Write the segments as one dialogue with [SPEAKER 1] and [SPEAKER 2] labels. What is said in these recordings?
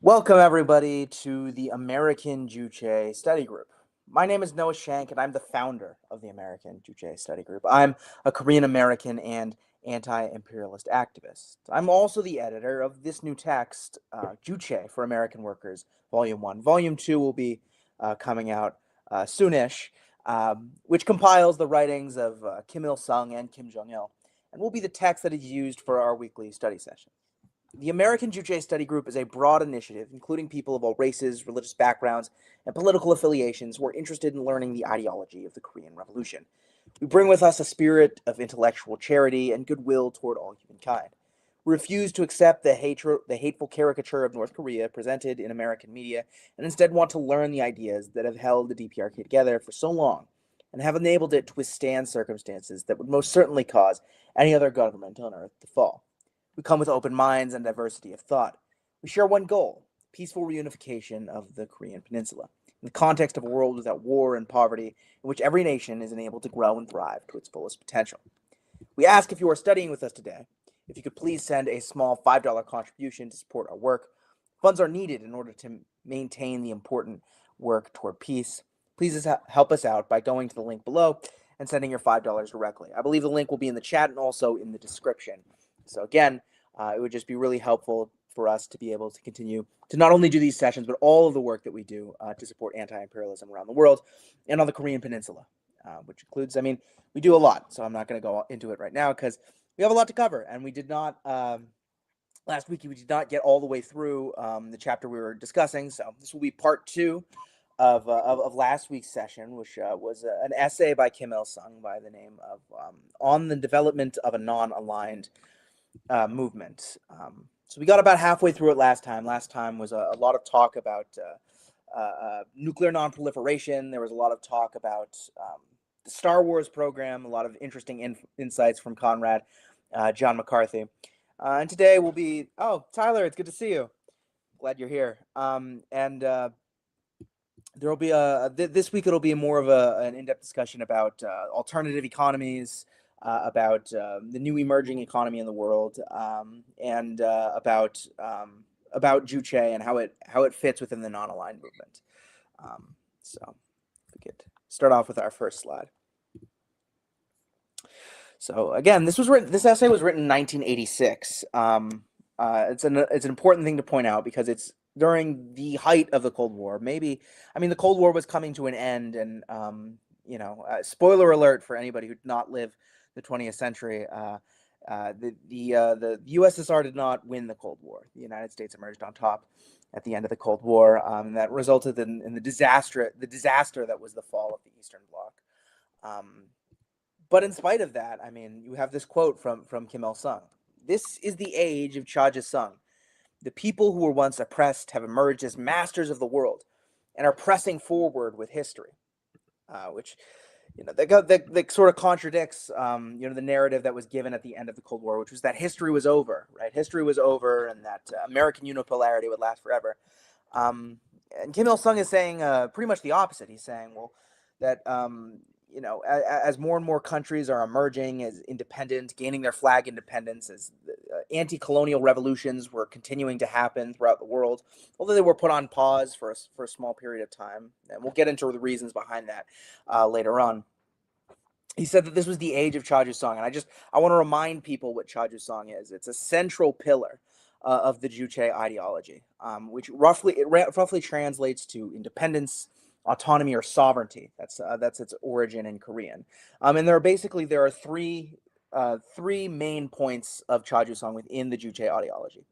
[SPEAKER 1] Welcome, everybody, to the American Juche Study Group. My name is Noah Shank, and I'm the founder of the American Juche Study Group. I'm a Korean American and anti-imperialist activist. I'm also the editor of this new text, Juche for American Workers, Volume 1. Volume 2 will be coming out soonish, which compiles the writings of Kim Il-sung and Kim Jong-Il, and will be the text that is used for our weekly study session. The American Juche Study Group is a broad initiative, including people of all races, religious backgrounds, and political affiliations who are interested in learning the ideology of the Korean Revolution. We bring with us a spirit of intellectual charity and goodwill toward all humankind. We refuse to accept the hateful caricature of North Korea presented in American media, and instead want to learn the ideas that have held the DPRK together for so long and have enabled it to withstand circumstances that would most certainly cause any other government on earth to fall. We come with open minds and diversity of thought. We share one goal: peaceful reunification of the Korean Peninsula, in the context of a world without war and poverty, in which every nation is enabled to grow and thrive to its fullest potential. We ask, if you are studying with us today, if you could please send a small $5 contribution to support our work. Funds are needed in order to maintain the important work toward peace. Please help us out by going to the link below and sending your $5 directly. I believe the link will be in the chat and also in the description. So again, it would just be really helpful for us to be able to continue to not only do these sessions, but all of the work that we do to support anti-imperialism around the world and on the Korean Peninsula, which includes, we do a lot. So I'm not going to go into it right now because we have a lot to cover. And we did not, last week, we did not get all the way through the chapter we were discussing. So this will be part 2 of last week's session, which was an essay by Kim Il-sung by the name of On the Development of a Non-Aligned Movement. So we got about halfway through it last time. Last time was a lot of talk about nuclear non-proliferation. There was a lot of talk about the Star Wars program, a lot of interesting insights from Conrad John McCarthy. And today will be, Tyler, it's good to see you. Glad you're here. There will be this week it'll be more of an in-depth discussion about alternative economies, about the new emerging economy in the world, and about Juche and how it fits within the non-aligned movement. So we could start off with our first slide. So again, this essay was written in 1986. It's an important thing to point out because it's during the height of the Cold War. The Cold War was coming to an end, and spoiler alert for anybody who did not live the 20th century, the USSR did not win the Cold War. The United States emerged on top at the end of the Cold War. That resulted in the disaster that was the fall of the Eastern Bloc. But in spite of that, you have this quote from Kim Il-sung. "This is the age of Cha Jae-sung. The people who were once oppressed have emerged as masters of the world and are pressing forward with history," which that sort of contradicts the narrative that was given at the end of the Cold War, which was that history was over, right? History was over, and that American unipolarity would last forever. And Kim Il-sung is saying pretty much the opposite. He's saying, well, that as more and more countries are emerging as independent, gaining their flag independence, as anti-colonial revolutions were continuing to happen throughout the world, although they were put on pause for a small period of time. And we'll get into the reasons behind that later on. He said that this was the age of Cha Jae-sung. And I want to remind people what Cha Jae-sung is. It's a central pillar of the Juche ideology, which roughly translates to independence, autonomy, or sovereignty. That's its origin in Korean. And there are three main points of Cha Jae-sung within the Juche ideology.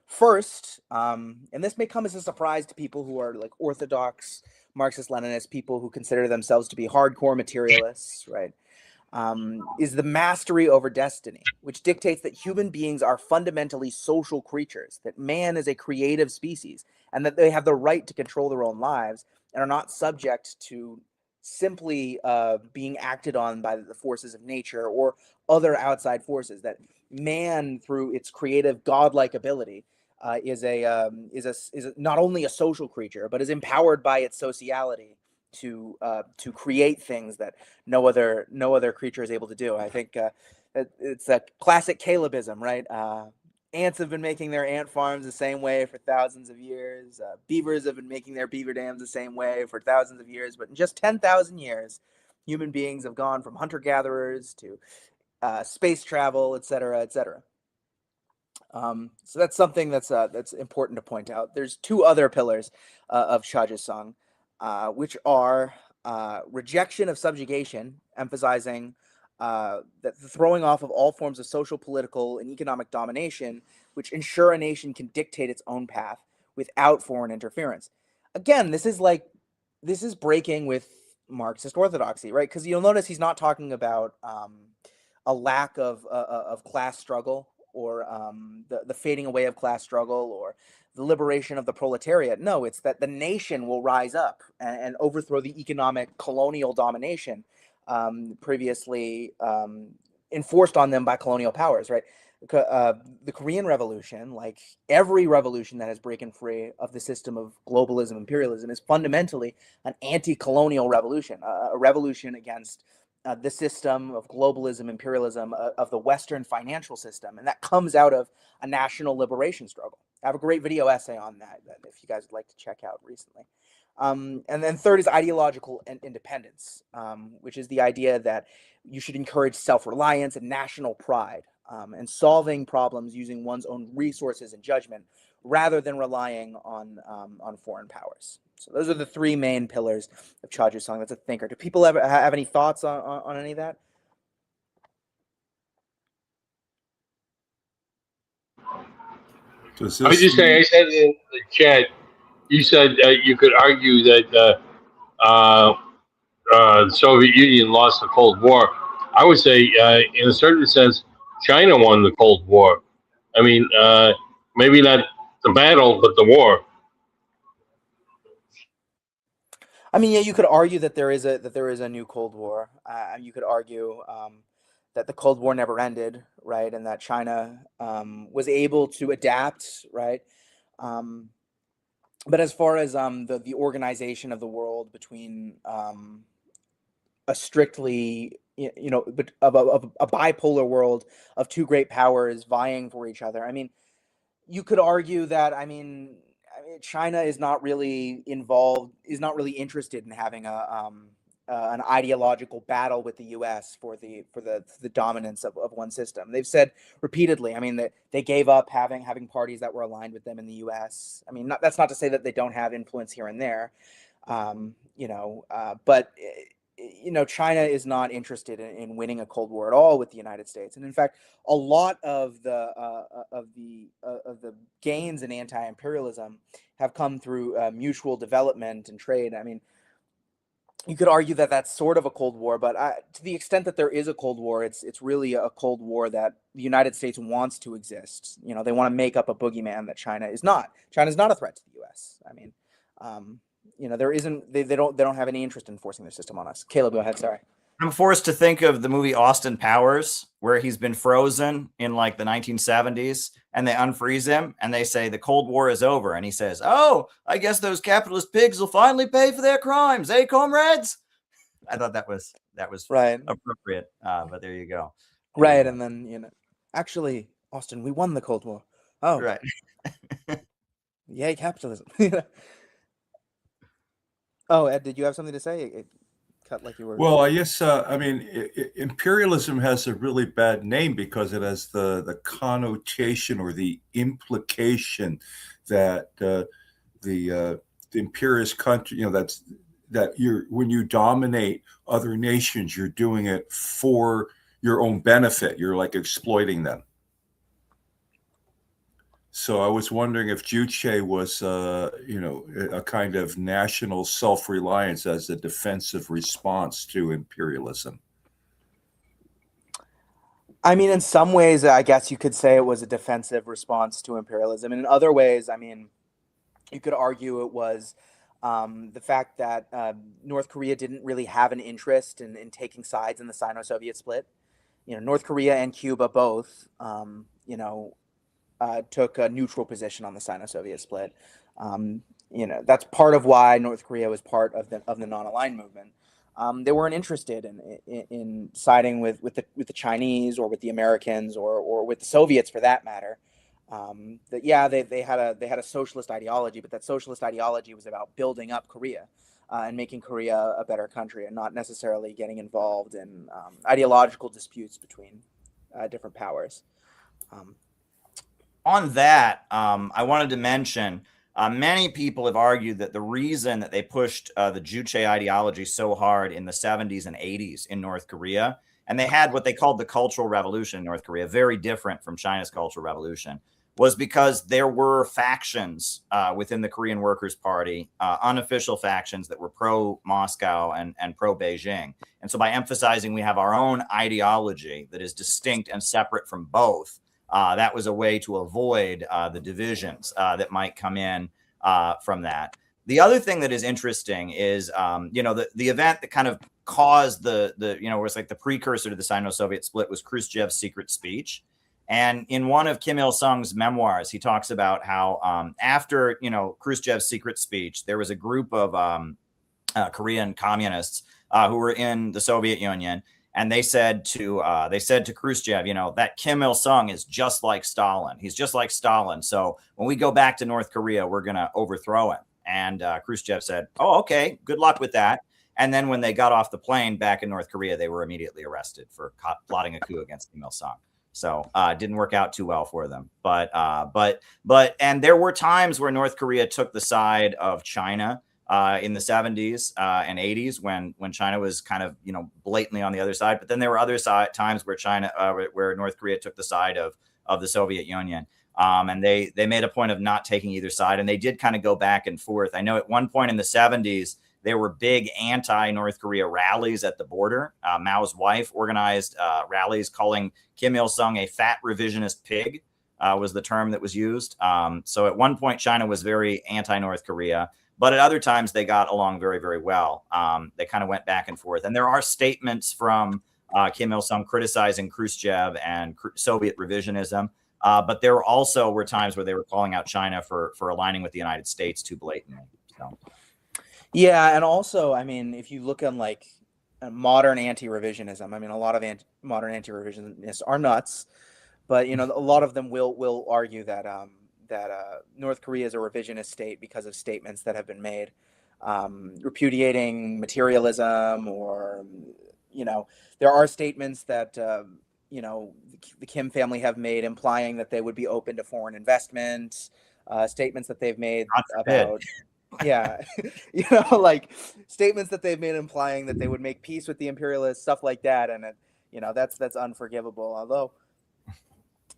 [SPEAKER 1] First, and this may come as a surprise to people who are like orthodox Marxist-Leninists, people who consider themselves to be hardcore materialists, right? Is the mastery over destiny, which dictates that human beings are fundamentally social creatures, that man is a creative species, and that they have the right to control their own lives and are not subject to simply being acted on by the forces of nature or other outside forces. That man, through its creative godlike ability, is not only a social creature, but is empowered by its sociality to create things that no other creature is able to do. I think it's a classic Calebism, right? ants have been making their ant farms the same way for thousands of years. Beavers have been making their beaver dams the same way for thousands of years. But in just 10,000 years, human beings have gone from hunter-gatherers to space travel, et cetera, et cetera. So that's something that's important to point out. There's two other pillars of Shajisung, which are rejection of subjugation, emphasizing that the throwing off of all forms of social, political, and economic domination, which ensure a nation can dictate its own path without foreign interference. Again, this is breaking with Marxist orthodoxy, right? Because you'll notice he's not talking about a lack of class struggle, or the fading away of class struggle, or the liberation of the proletariat. No, it's that the nation will rise up and overthrow the economic colonial domination previously enforced on them by colonial powers, right? The Korean Revolution, like every revolution that has broken free of the system of globalism, imperialism, is fundamentally an anti-colonial revolution, a revolution against the system of globalism, imperialism, of the Western financial system. And that comes out of a national liberation struggle. I have a great video essay on that if you guys would like to check out recently. And then third is ideological independence, which is the idea that you should encourage self-reliance and national pride, and solving problems using one's own resources and judgment rather than relying on foreign powers. So those are the three main pillars of Cha Jusung. That's a thinker. Do people ever have any thoughts on any of that?
[SPEAKER 2] Does
[SPEAKER 3] I would
[SPEAKER 2] this
[SPEAKER 3] just say, I said in the chat, you said you could argue that the Soviet Union lost the Cold War. I would say, in a certain sense, China won the Cold War. I mean, maybe not the battle, but the war.
[SPEAKER 1] I mean, yeah, you could argue that there is a new Cold War. You could argue that the Cold War never ended, right, and that China was able to adapt, right. But as far as the organization of the world between a strictly but of a bipolar world of two great powers vying for each other, I mean, you could argue that China is not really involved, is not really interested in having an ideological battle with the U.S. for the dominance of one system. They've said repeatedly, I mean, that they gave up having parties that were aligned with them in the U.S. I mean, that's not to say that they don't have influence here and there, but China is not interested in winning a Cold War at all with the United States. And in fact, a lot of the gains in anti-imperialism have come through mutual development and trade. I mean, you could argue that that's sort of a Cold War, but to the extent that there is a Cold War, it's really a Cold War that the United States wants to exist. They want to make up a boogeyman that China is not. China's not a threat to the U.S. I mean, there isn't. They don't have any interest in forcing their system on us. Caleb, go ahead. Sorry.
[SPEAKER 4] I'm forced to think of the movie Austin Powers, where he's been frozen in like the 1970s, and they unfreeze him, and they say the Cold War is over, and he says, "Oh, I guess those capitalist pigs will finally pay for their crimes, eh, comrades?" I thought that was
[SPEAKER 1] right,
[SPEAKER 4] appropriate, but there you go.
[SPEAKER 1] Right, and then actually, Austin, we won the Cold War. Oh,
[SPEAKER 4] right.
[SPEAKER 1] Yay, capitalism. Oh, Ed, did you have something to say? It cut like you were.
[SPEAKER 2] Well, I guess imperialism has a really bad name because it has the connotation or the implication that the imperialist country, that when you dominate other nations, you're doing it for your own benefit. You're like exploiting them. So I was wondering if Juche was, a kind of national self-reliance as a defensive response to imperialism.
[SPEAKER 1] I mean, in some ways, I guess you could say it was a defensive response to imperialism. And in other ways, I mean, you could argue it was the fact that North Korea didn't really have an interest in taking sides in the Sino-Soviet split. North Korea and Cuba both, took a neutral position on the Sino-Soviet split. That's part of why North Korea was part of the non-aligned movement. They weren't interested in siding with the Chinese or with the Americans or with the Soviets for that matter. that yeah, they had a socialist ideology, but that socialist ideology was about building up Korea and making Korea a better country, and not necessarily getting involved in ideological disputes between different powers.
[SPEAKER 4] On that, I wanted to mention many people have argued that the reason that they pushed the Juche ideology so hard in the 70s and 80s in North Korea, and they had what they called the Cultural Revolution in North Korea, very different from China's Cultural Revolution, was because there were factions within the Korean Workers' Party, unofficial factions that were pro-Moscow and pro-Beijing. And so by emphasizing we have our own ideology that is distinct and separate from both, that was a way to avoid the divisions that might come in from that. The other thing that is interesting is, the event that kind of caused was like the precursor to the Sino-Soviet split was Khrushchev's secret speech. And in one of Kim Il-sung's memoirs, he talks about how after, Khrushchev's secret speech, there was a group of Korean communists who were in the Soviet Union. And they said to Khrushchev, that Kim Il-sung is just like Stalin. He's just like Stalin. So when we go back to North Korea, we're going to overthrow him. And Khrushchev said, oh, okay, good luck with that. And then when they got off the plane back in North Korea, they were immediately arrested for plotting a coup against Kim Il-sung. So it didn't work out too well for them. But there were times where North Korea took the side of China in the 70s and 80s when China was kind of, blatantly on the other side. But then there were other times where where North Korea took the side of the Soviet Union. And they made a point of not taking either side. And they did kind of go back and forth. I know at one point in the 70s, there were big anti-North Korea rallies at the border. Mao's wife organized rallies calling Kim Il-sung a fat revisionist pig was the term that was used. So at one point, China was very anti-North Korea. But at other times, they got along very, very well. They kind of went back and forth. And there are statements from Kim Il-sung criticizing Khrushchev and Soviet revisionism. But there were times where they were calling out China for aligning with the United States too blatantly. So.
[SPEAKER 1] Yeah, and also, if you look at like modern anti-revisionism, a lot of modern anti-revisionists are nuts, but a lot of them will argue that North Korea is a revisionist state because of statements that have been made repudiating materialism, or there are statements that the Kim family have made implying that they would be open to foreign investment, statements that they've made about. Yeah, like statements that they've made implying that they would make peace with the imperialists, stuff like that, and that's unforgivable. Although,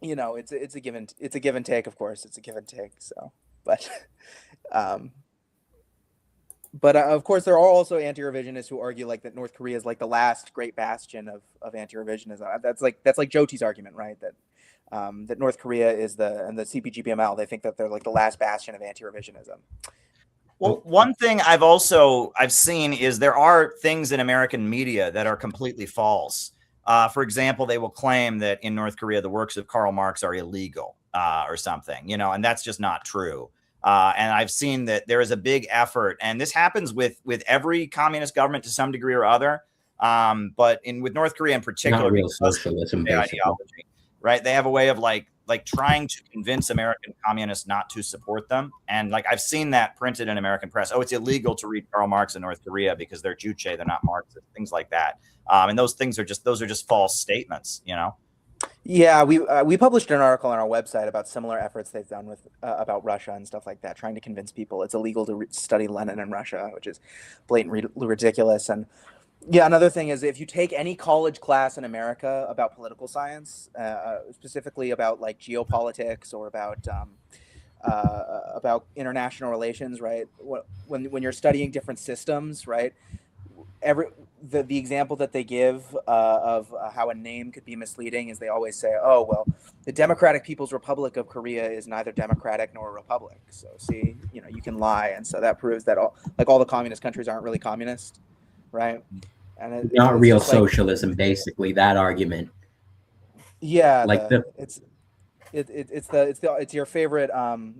[SPEAKER 1] it's a give and take, of course, it's a give and take. So, but of course, there are also anti-revisionists who argue like that North Korea is like the last great bastion of anti-revisionism. That's like Jyoti's argument, right? That North Korea is and the CPGPML. They think that they're like the last bastion of anti-revisionism.
[SPEAKER 4] Well, one thing I've seen is there are things in American media that are completely false. For example, they will claim that in North Korea, the works of Karl Marx are illegal or something, and that's just not true. And I've seen that there is a big effort, and this happens with every communist government to some degree or other. But with North Korea in particular,
[SPEAKER 5] not real socialism, basically.
[SPEAKER 4] Ideology, right? They have a way of like trying to convince American communists not to support them. And like, I've seen that printed in American press. Oh, it's illegal to read Karl Marx in North Korea because they're Juche, they're not Marxists, things like that. And those are just false statements,
[SPEAKER 1] Yeah, we published an article on our website about similar efforts they've done with about Russia and stuff like that, trying to convince people it's illegal to study Lenin in Russia, which is blatantly ridiculous. And yeah, another thing is if you take any college class in America about political science, specifically about like geopolitics or about international relations, right? When you're studying different systems, right? The example that they give of how a name could be misleading is they always say, oh, well, the Democratic People's Republic of Korea is neither democratic nor a republic. So see, you can lie. And so that proves that all the communist countries aren't really communist, right? And
[SPEAKER 5] not real socialism, basically, that argument.
[SPEAKER 1] Yeah,
[SPEAKER 5] like
[SPEAKER 1] it's your favorite.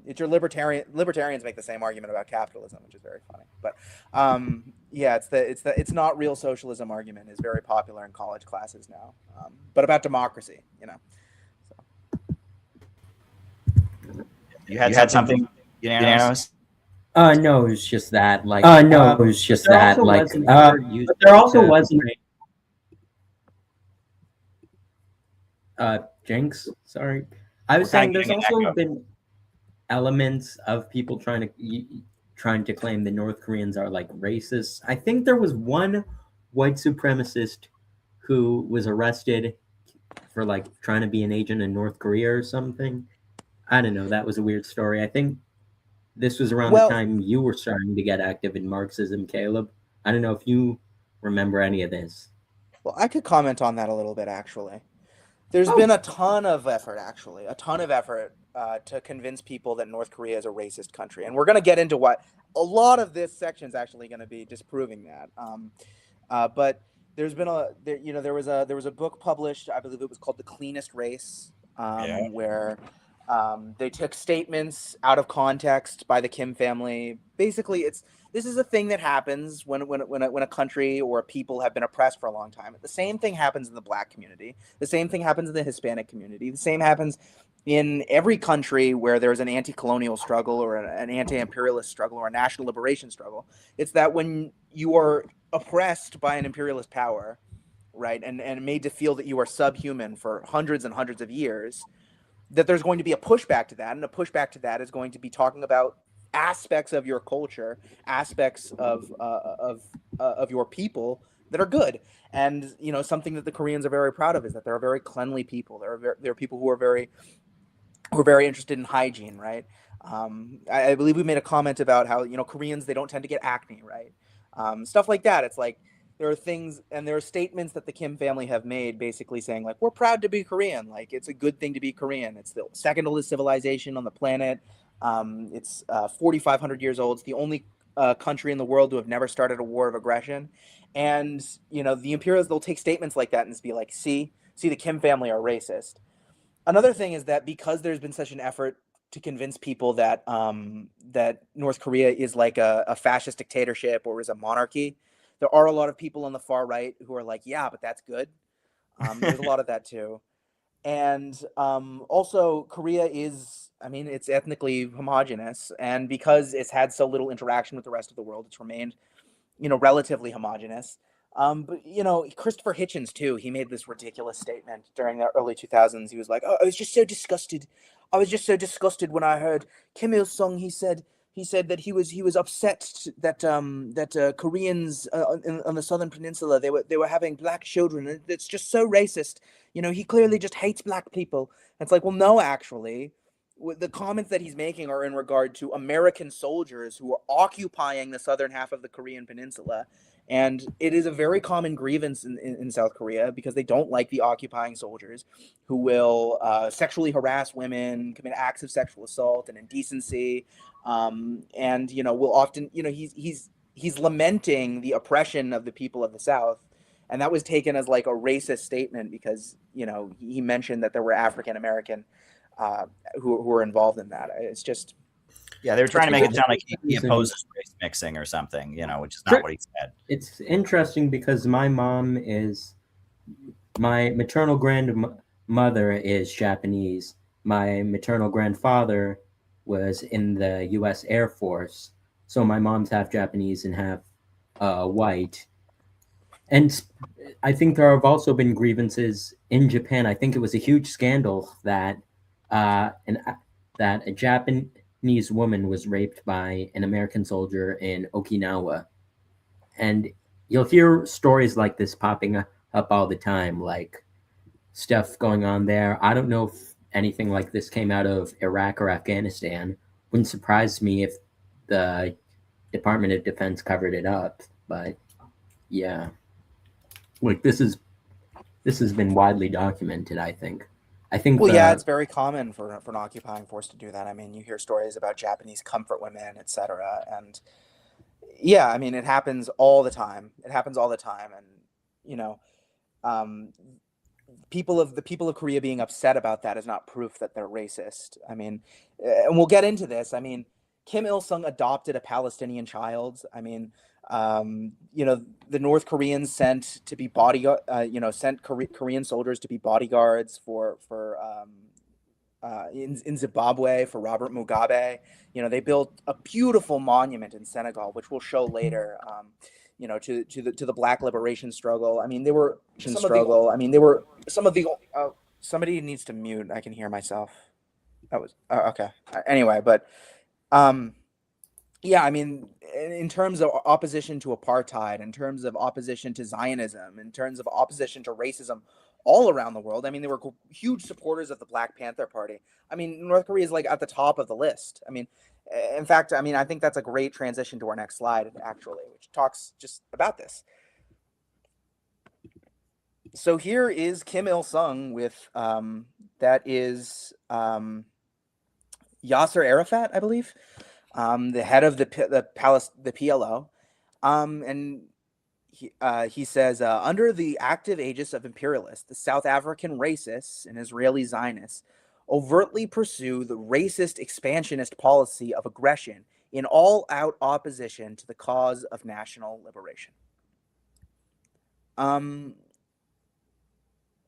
[SPEAKER 1] It's your libertarians make the same argument about capitalism, which is very funny. But yeah, it's not real socialism argument is very popular in college classes now. But about democracy, So.
[SPEAKER 4] You had something unanimous?
[SPEAKER 5] No, it was just that. Like, no, it was just that. Like, but there also wasn't. Jinx, sorry. I was saying there's also been elements of people trying to claim the North Koreans are like racist. I think there was one white supremacist who was arrested for like trying to be an agent in North Korea or something. I don't know. That was a weird story. I think this was around the time you were starting to get active in Marxism, Caleb. I don't know if you remember any of this.
[SPEAKER 1] Well, I could comment on that a little bit, actually. There's been a ton of effort, actually, to convince people that North Korea is a racist country. And we're going to get into what a lot of this section is actually going to be disproving that. But there's been there was a book published, I believe it was called The Cleanest Race, where they took statements out of context by the Kim family. Basically, this is a thing that happens when a country or a people have been oppressed for a long time. The same thing happens in the Black community. The same thing happens in the Hispanic community. The same happens in every country where there's an anti-colonial struggle or an anti-imperialist struggle or a national liberation struggle. It's that when you are oppressed by an imperialist power, right, and made to feel that you are subhuman for hundreds and hundreds of years, that there's going to be a pushback to that, and a pushback to that is going to be talking about aspects of your culture, aspects of your people that are good. And something that the Koreans are very proud of is that they're a very cleanly people. They're people who are very interested in hygiene, right? I believe we made a comment about how Koreans, they don't tend to get acne, right? Stuff like that. It's like there are things and there are statements that the Kim family have made basically saying like, we're proud to be Korean. Like, it's a good thing to be Korean. It's the second oldest civilization on the planet. It's 4,500 years old. It's the only country in the world to have never started a war of aggression. And, the imperialists, they'll take statements like that and just be like, see, the Kim family are racist. Another thing is that because there's been such an effort to convince people that that North Korea is like a fascist dictatorship or is a monarchy, there are a lot of people on the far right who are like, yeah, but that's good. There's a lot of that too. And also Korea is, it's ethnically homogenous. And because it's had so little interaction with the rest of the world, it's remained, relatively homogenous. But Christopher Hitchens too, he made this ridiculous statement during the early 2000s. He was like, oh, I was just so disgusted when I heard Kim Il-sung. He said that he was upset that Koreans on the southern peninsula, they were having black children. It's just so racist. He clearly just hates black people. And it's like, well, no, actually, the comments that he's making are in regard to American soldiers who are occupying the southern half of the Korean peninsula. And it is a very common grievance in South Korea because they don't like the occupying soldiers who will sexually harass women, commit acts of sexual assault and indecency. And, will often, he's lamenting the oppression of the people of the South. And that was taken as like a racist statement because, he mentioned that there were African American who were involved in that. It's just.
[SPEAKER 4] Yeah, they were trying to make it sound like he opposes race mixing or something, which is not what he said.
[SPEAKER 5] It's interesting because my maternal grandmother is Japanese. My maternal grandfather was in the U.S. Air Force. So my mom's half Japanese and half white. And I think there have also been grievances in Japan. I think it was a huge scandal that a Japanese woman was raped by an American soldier in Okinawa. And you'll hear stories like this popping up all the time, like stuff going on there. I don't know if anything like this came out of Iraq or Afghanistan. Wouldn't surprise me if the Department of Defense covered it up. But yeah, like this has been widely documented, I think.
[SPEAKER 1] Well, yeah, it's very common for an occupying force to do that. You hear stories about Japanese comfort women, etc. And yeah, it happens all the time. And the people of Korea being upset about that is not proof that they're racist. And we'll get into this. Kim Il-sung adopted a Palestinian child. The North Koreans sent to be Korean soldiers to be bodyguards for in Zimbabwe for Robert Mugabe. They built a beautiful monument in Senegal, which we'll show later. To the Black liberation struggle. I mean, they were some of the. Somebody needs to mute. I can hear myself. That was okay. Anyway, but yeah, I mean, in terms of opposition to apartheid, in terms of opposition to Zionism, in terms of opposition to racism all around the world, I mean, they were huge supporters of the Black Panther Party. I mean, North Korea is like at the top of the list. I mean, in fact, I mean, I think that's a great transition to our next slide, actually, which talks just about this. So here is Kim Il-sung with, that is Yasser Arafat, I believe. The head of the PLO, and he says, under the active aegis of imperialists, the South African racists and Israeli Zionists overtly pursue the racist expansionist policy of aggression in all-out opposition to the cause of national liberation.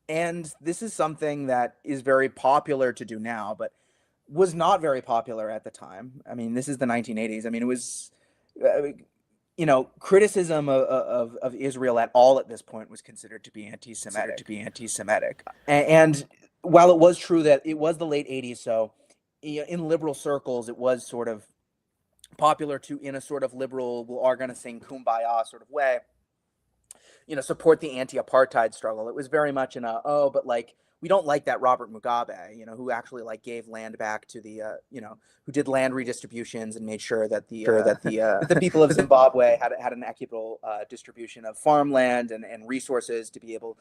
[SPEAKER 1] And this is something that is very popular to do now, but was not very popular at the time. I mean, this is the 1980s. I mean, it was, criticism of Israel at all at this point was considered to be anti-Semitic. And while it was true that it was the late 80s, so in liberal circles, it was sort of popular to, in a sort of liberal, we are going to sing kumbaya sort of way, support the anti-apartheid struggle. It was very much in a, but like, we don't like that Robert Mugabe, who actually like gave land back to the, who did land redistributions and made sure that the people of Zimbabwe had an equitable distribution of farmland and resources to be able,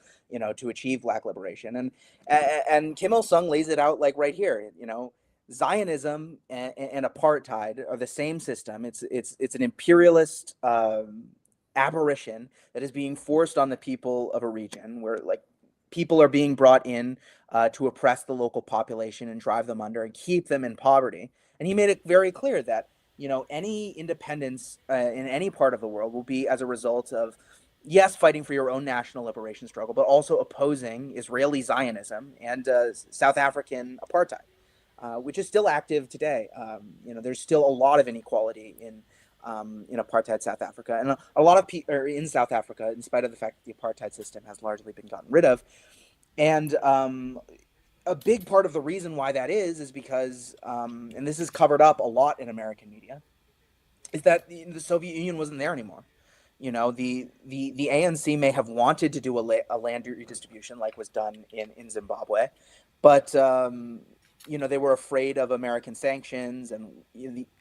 [SPEAKER 1] to achieve Black liberation. And Kim Il-sung lays it out like right here, Zionism and apartheid are the same system. It's an imperialist aberration that is being forced on the people of a region where like people are being brought in to oppress the local population and drive them under and keep them in poverty. And he made it very clear that, any independence in any part of the world will be as a result of, yes, fighting for your own national liberation struggle, but also opposing Israeli Zionism and South African apartheid, which is still active today. There's still a lot of inequality in apartheid South Africa, and a lot of people are in South Africa, in spite of the fact that the apartheid system has largely been gotten rid of. And a big part of the reason why that is because, and this is covered up a lot in American media, is that the Soviet Union wasn't there anymore. The ANC may have wanted to do a land redistribution like was done in Zimbabwe, but they were afraid of American sanctions, and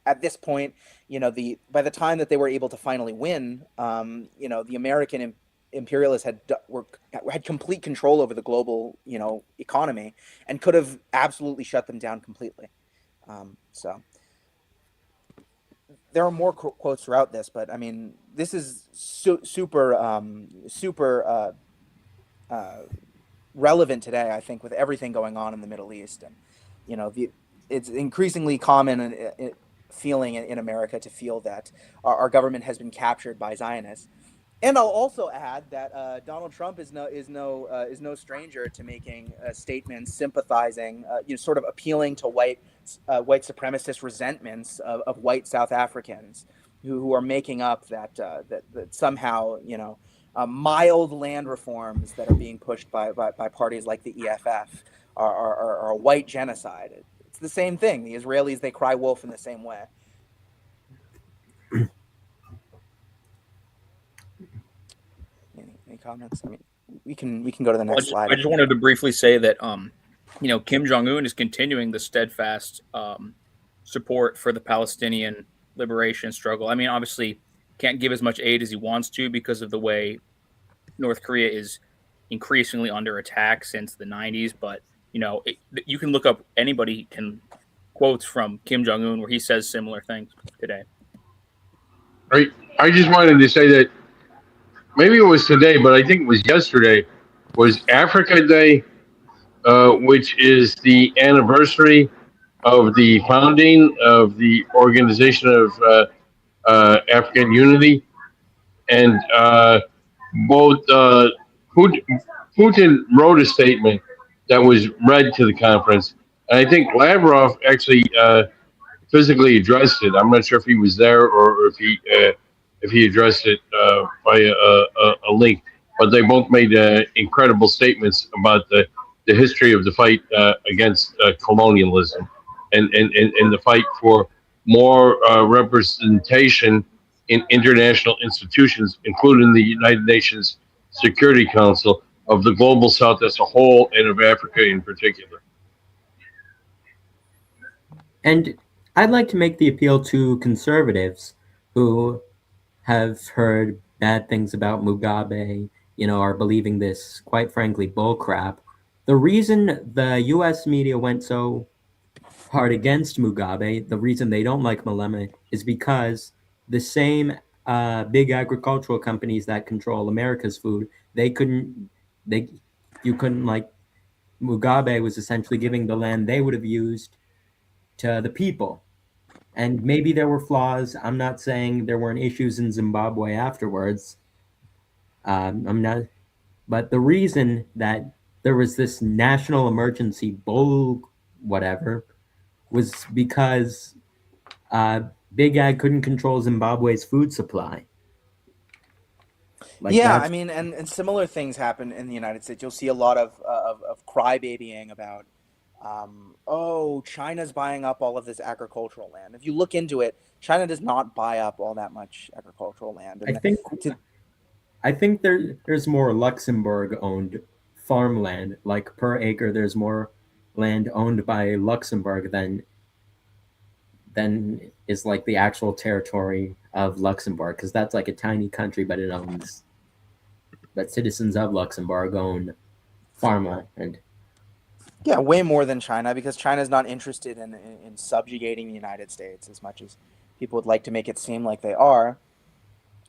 [SPEAKER 1] at this point, by the time that they were able to finally win, the American imperialists had complete control over the global, economy, and could have absolutely shut them down completely. So there are more quotes throughout this, but I mean, this is super relevant today, I think, with everything going on in the Middle East. And it's increasingly common feeling in America to feel that our government has been captured by Zionists. And I'll also add that Donald Trump is no stranger to making statements sympathizing, sort of appealing to white supremacist resentments of white South Africans who are making up that somehow mild land reforms that are being pushed by parties like the EFF are a white genocide. It's the same thing. The Israelis, they cry wolf in the same way. Any comments? I mean, we can go to the next slide.
[SPEAKER 6] I just wanted to briefly say that Kim Jong-Un is continuing the steadfast support for the Palestinian liberation struggle. I mean, obviously can't give as much aid as he wants to because of the way North Korea is increasingly under attack since the 90s, but you can look up, anybody can quotes from Kim Jong-un where he says similar things today.
[SPEAKER 3] I just wanted to say that maybe it was today, but I think it was yesterday, was Africa Day, which is the anniversary of the founding of the Organization of African Unity. And both Putin wrote a statement that was read to the conference, And I think Lavrov actually physically addressed it. I'm not sure if he was there or if he addressed it via a link. But they both made incredible statements about the history of the fight against colonialism and the fight for more representation in international institutions, including the United Nations Security Council, of the global South as a whole and of Africa in particular.
[SPEAKER 5] And I'd like to make the appeal to conservatives who have heard bad things about Mugabe, are believing this, quite frankly, bullcrap. The reason the US media went so hard against Mugabe, the reason they don't like Malema, is because the same big agricultural companies that control America's food, you couldn't, like, Mugabe was essentially giving the land they would have used to the people. And maybe there were flaws. I'm not saying there weren't issues in Zimbabwe afterwards. I'm not, but the reason that there was this national emergency whatever was because Big Ag couldn't control Zimbabwe's food supply.
[SPEAKER 1] Yeah, I mean, and similar things happen in the United States. You'll see a lot of crybabying about, China's buying up all of this agricultural land. If you look into it, China does not buy up all that much agricultural land. And
[SPEAKER 5] I think there's more Luxembourg-owned farmland. Like per acre, there's more land owned by Luxembourg than is like the actual territory of Luxembourg, because that's like a tiny country, but citizens of Luxembourg own farmland.
[SPEAKER 1] Yeah, way more than China, because China's not interested in subjugating the United States as much as people would like to make it seem like they are.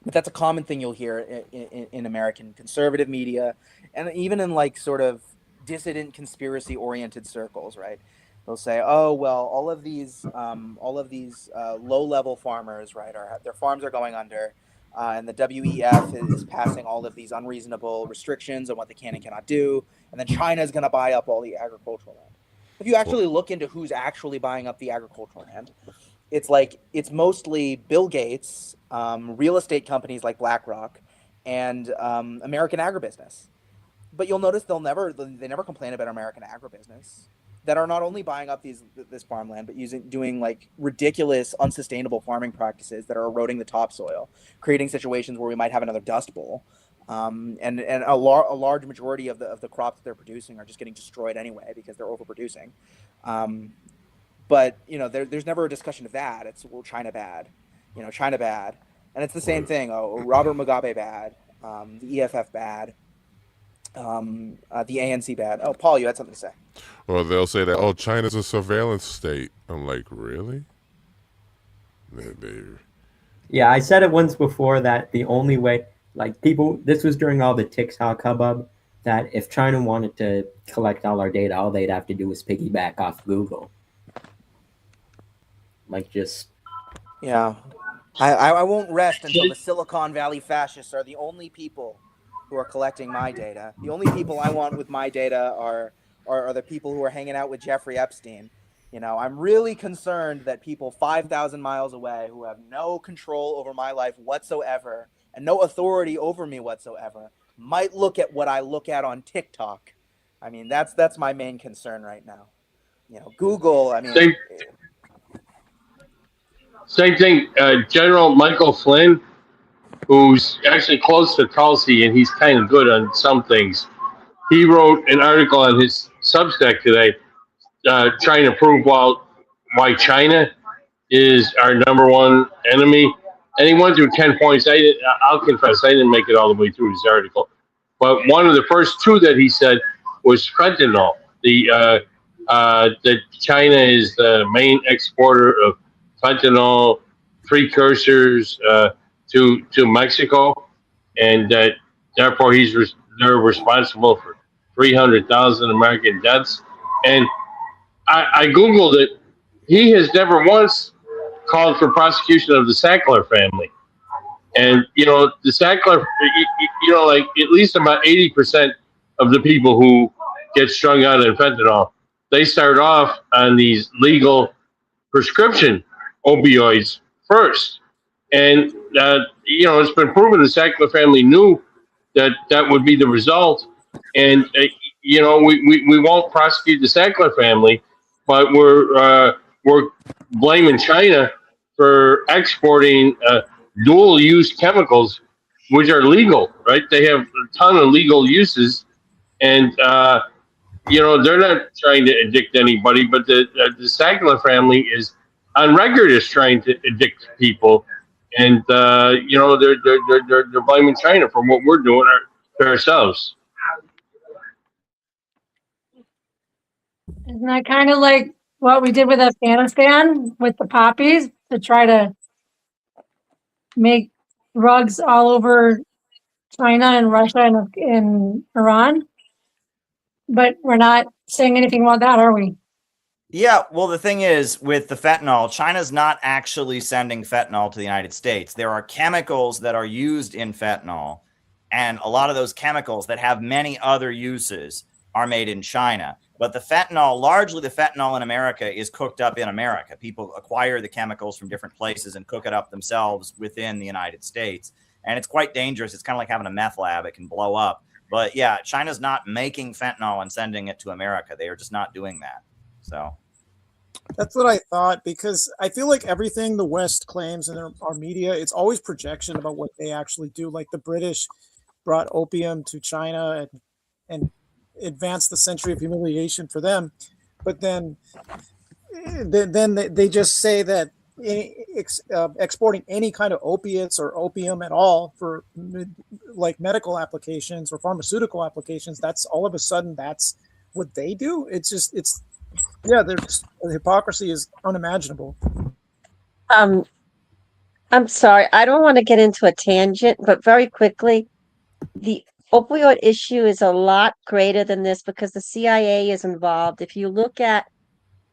[SPEAKER 1] But that's a common thing you'll hear in American conservative media, and even in like sort of dissident conspiracy-oriented circles, right? They'll say, "Oh well, all of these low-level farmers, right? Their farms are going under, and the WEF is passing all of these unreasonable restrictions on what they can and cannot do, and then China is going to buy up all the agricultural land." If you actually look into who's actually buying up the agricultural land, it's mostly Bill Gates, real estate companies like BlackRock, and American agribusiness. But you'll notice they never complain about American agribusiness, that are not only buying up this farmland, but doing like ridiculous, unsustainable farming practices that are eroding the topsoil, creating situations where we might have another Dust Bowl, and a large majority of the crops that they're producing are just getting destroyed anyway because they're overproducing. But there's never a discussion of that. It's, well, China bad, China bad, and it's the same thing. Oh, Robert Mugabe bad, the EFF bad. The ANC bad. Oh, Paul, you had something to say.
[SPEAKER 7] Well, they'll say that, China's a surveillance state. I'm like, really?
[SPEAKER 5] Yeah, I said it once before that the only way, like this was during all the TikTok hubbub, that if China wanted to collect all our data, all they'd have to do was piggyback off Google.
[SPEAKER 1] Yeah. I won't rest until the Silicon Valley fascists are the only people who are collecting my data. The only people I want with my data are the people who are hanging out with Jeffrey Epstein. I'm really concerned that people 5,000 miles away who have no control over my life whatsoever and no authority over me whatsoever might look at what I look at on TikTok. I mean, that's my main concern right now. Google, I mean...
[SPEAKER 3] Same thing. General Michael Flynn, who's actually close to Tulsi, and he's kind of good on some things. He wrote an article on his Substack today, trying to prove why China is our number one enemy. And he went through 10 points. I'll confess, I didn't make it all the way through his article. But one of the first two that he said was fentanyl. That China is the main exporter of fentanyl precursors to Mexico, and that therefore they're responsible for 300,000 American deaths. And I Googled it. He has never once called for prosecution of the Sackler family. And, the Sackler, like at least about 80% of the people who get strung out on fentanyl they start off on these legal prescription opioids first. And, it's been proven the Sackler family knew that that would be the result. And, we won't prosecute the Sackler family, but we're blaming China for exporting dual use chemicals, which are legal, right? They have a ton of legal uses. And, they're not trying to addict anybody, but the Sackler family is on record as trying to addict people, and they're blaming China for what we're doing to ourselves.
[SPEAKER 8] Isn't that kind of like what we did with Afghanistan with the poppies to try to make drugs all over China and Russia and Iran? But we're not saying anything about that, are we?
[SPEAKER 4] Yeah, well, the thing is with the fentanyl, China's not actually sending fentanyl to the United States. There are chemicals that are used in fentanyl, and a lot of those chemicals that have many other uses are made in China. But largely the fentanyl in America is cooked up in America. People acquire the chemicals from different places and cook it up themselves within the United States. And it's quite dangerous. It's kind of like having a meth lab. It can blow up. But yeah, China's not making fentanyl and sending it to America. They are just not doing that. So
[SPEAKER 9] that's what I thought, because I feel like everything the West claims in our media, it's always projection about what they actually do. Like the British brought opium to China and advanced the century of humiliation for them. But then they just say that exporting any kind of opiates or opium at all for like medical applications or pharmaceutical applications, that's all of a sudden that's what they do. The hypocrisy is unimaginable.
[SPEAKER 10] I'm sorry, I don't want to get into a tangent, but very quickly, the opioid issue is a lot greater than this because the CIA is involved. If you look at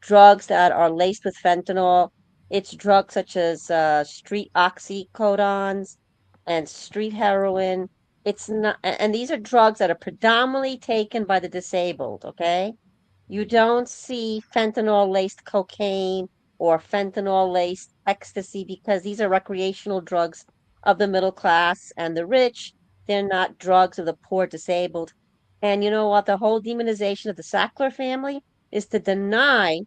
[SPEAKER 10] drugs that are laced with fentanyl, it's drugs such as street oxycodones and street heroin. It's not, and these are drugs that are predominantly taken by the disabled, okay? You don't see fentanyl laced cocaine or fentanyl laced ecstasy because these are recreational drugs of the middle class and the rich. They're not drugs of the poor disabled. And you know what? The whole demonization of the Sackler family is to deny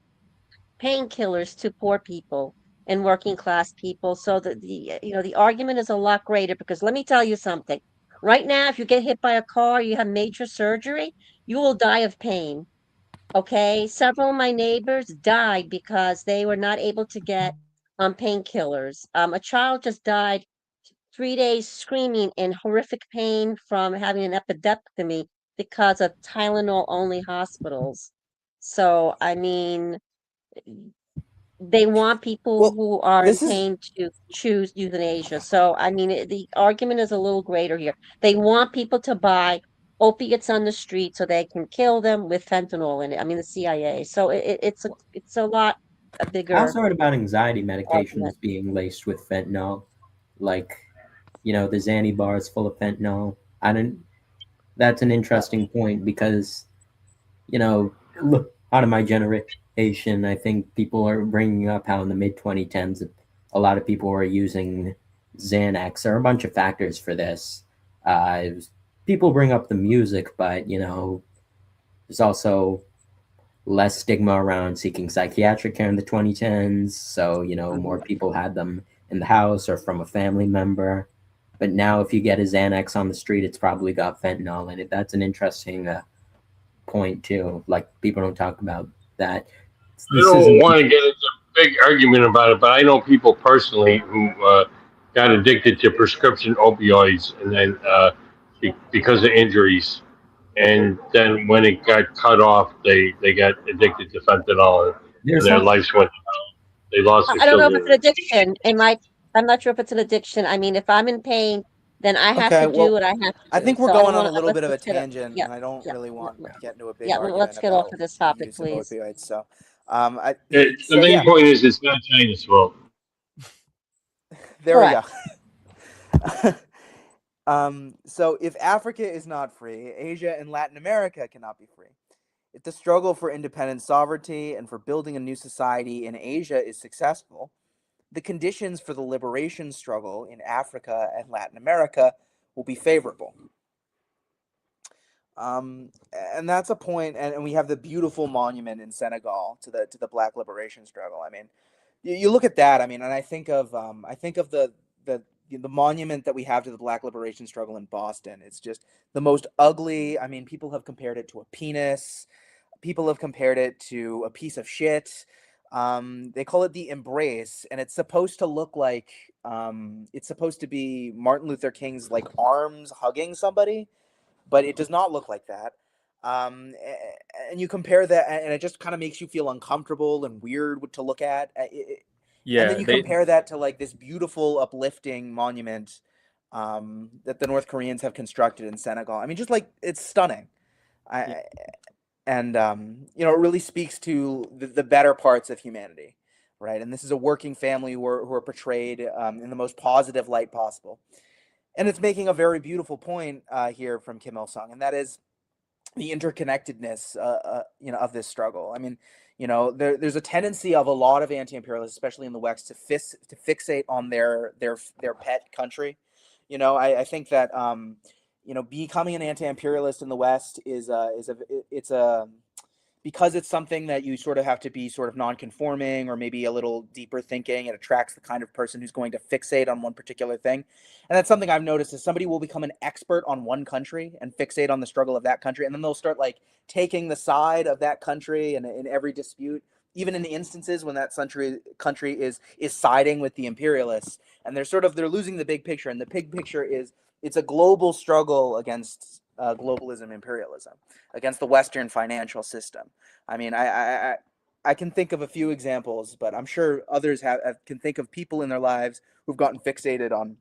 [SPEAKER 10] painkillers to poor people and working class people. So that the argument is a lot greater because let me tell you something. Right now, if you get hit by a car, you have major surgery, you will die of pain. Okay, several of my neighbors died because they were not able to get painkillers. A child just died 3 days screaming in horrific pain from having an epidectomy because of Tylenol only hospitals. So, I mean, they want people who are in pain to choose euthanasia. So, I mean, the argument is a little greater here. They want people to buy opiates on the street so they can kill them with fentanyl in it. I mean, the CIA. So it's a lot a bigger.
[SPEAKER 5] I also heard about anxiety medications being laced with fentanyl, like the Xanny bar is full of fentanyl. That's an interesting point because look, out of my generation, I think people are bringing up how in the mid 2010s a lot of people were using Xanax. There are a bunch of factors for this. People bring up the music, but there's also less stigma around seeking psychiatric care in the 2010s. So more people had them in the house or from a family member. But now, if you get a Xanax on the street, it's probably got fentanyl in it. That's an interesting point too. Like people don't talk about that.
[SPEAKER 3] I don't want to get into a big argument about it, but I know people personally who got addicted to prescription opioids and then because of injuries, and then when it got cut off, they got addicted to fentanyl and their lives went down. They lost their
[SPEAKER 10] I don't know
[SPEAKER 3] children.
[SPEAKER 10] if it's an addiction. I'm not sure if it's an addiction. I mean, if I'm in pain, then I have to do what I have to do.
[SPEAKER 1] I think we're going on a little bit of a tangent,
[SPEAKER 10] yeah,
[SPEAKER 1] and I don't
[SPEAKER 10] yeah,
[SPEAKER 1] really want to get into a big
[SPEAKER 10] yeah,
[SPEAKER 1] argument.
[SPEAKER 10] let's get off of this topic,
[SPEAKER 1] use of
[SPEAKER 10] please.
[SPEAKER 1] opioids. So,
[SPEAKER 3] The main point is it's not China's fault.
[SPEAKER 1] There we go. So if Africa is not free, Asia and Latin America cannot be free. If the struggle for independent sovereignty and for building a new society in Asia is successful, the conditions for the liberation struggle in Africa and Latin America will be favorable. And that's a point, and we have the beautiful monument in Senegal to the Black liberation struggle. I mean, you look at that. I mean, and I think of the monument that we have to the Black liberation struggle in Boston. It's just the most ugly. I mean, people have compared it to a penis. People have compared it to a piece of shit. They call it the embrace, and it's supposed to look like it's supposed to be Martin Luther King's like arms hugging somebody, but it does not look like that. And you compare that, and it just kind of makes you feel uncomfortable and weird to look at. And then you compare that to like this beautiful, uplifting monument that the North Koreans have constructed in Senegal. I mean, just like it's stunning. And it really speaks to the better parts of humanity, right? And this is a working family who are portrayed in the most positive light possible. And it's making a very beautiful point here from Kim Il-sung, and that is the interconnectedness, of this struggle. I mean, there's a tendency of a lot of anti-imperialists, especially in the West, to fixate on their pet country. I think that becoming an anti-imperialist in the West because it's something that you sort of have to be sort of non-conforming or maybe a little deeper thinking. It attracts the kind of person who's going to fixate on one particular thing. And that's something I've noticed is somebody will become an expert on one country and fixate on the struggle of that country. And then they'll start like taking the side of that country and in every dispute, even in the instances when that country is siding with the imperialists. And they're losing the big picture. And the big picture is it's a global struggle against globalism, imperialism, against the Western financial system. I mean, I can think of a few examples, but I'm sure others can think of people in their lives who've gotten fixated on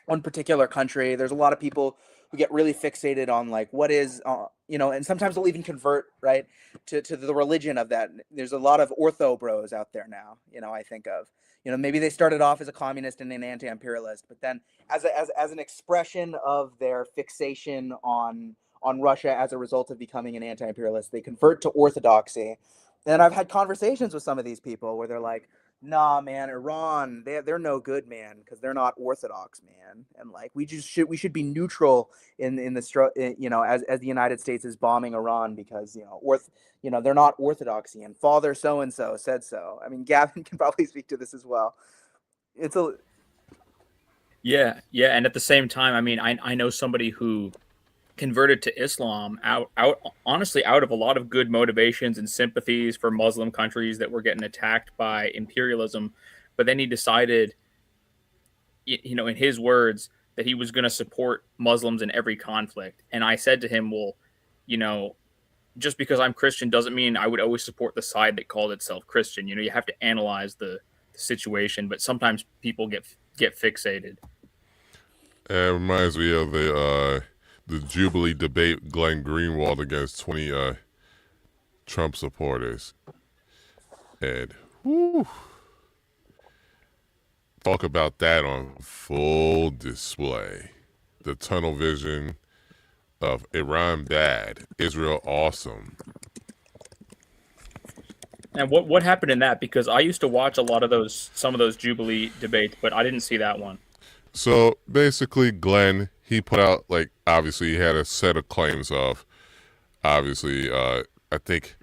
[SPEAKER 1] one particular country. There's a lot of people who get really fixated on like what is, and sometimes they'll even convert right to the religion of that. There's a lot of ortho bros out there now. I think of. Maybe they started off as a communist and an anti-imperialist, but then as an expression of their fixation on Russia as a result of becoming an anti-imperialist, they convert to orthodoxy. And I've had conversations with some of these people where they're like, nah, man, Iran, they're no good, man, because they're not orthodox, man. And like we should be neutral in the as the United States is bombing Iran because they're not orthodoxy, and Father so and so said so. I mean, Gavin can probably speak to this as well.
[SPEAKER 6] Yeah, and at the same time, I mean, I know somebody who converted to Islam honestly out of a lot of good motivations and sympathies for Muslim countries that were getting attacked by imperialism, but then he decided, in his words, that he was going to support Muslims in every conflict. And I said to him, well, just because I'm Christian doesn't mean I would always support the side that called itself Christian. You have to analyze the situation, but sometimes people get fixated.
[SPEAKER 7] It reminds me of the Jubilee debate, Glenn Greenwald against 20 Trump supporters. And talk about that on full display. The tunnel vision of Iran bad, Israel awesome.
[SPEAKER 6] And what happened in that? Because I used to watch some of those Jubilee debates, but I didn't see that one.
[SPEAKER 7] So basically, Glenn, he put out, like, obviously he had a set of claims of, obviously, I think,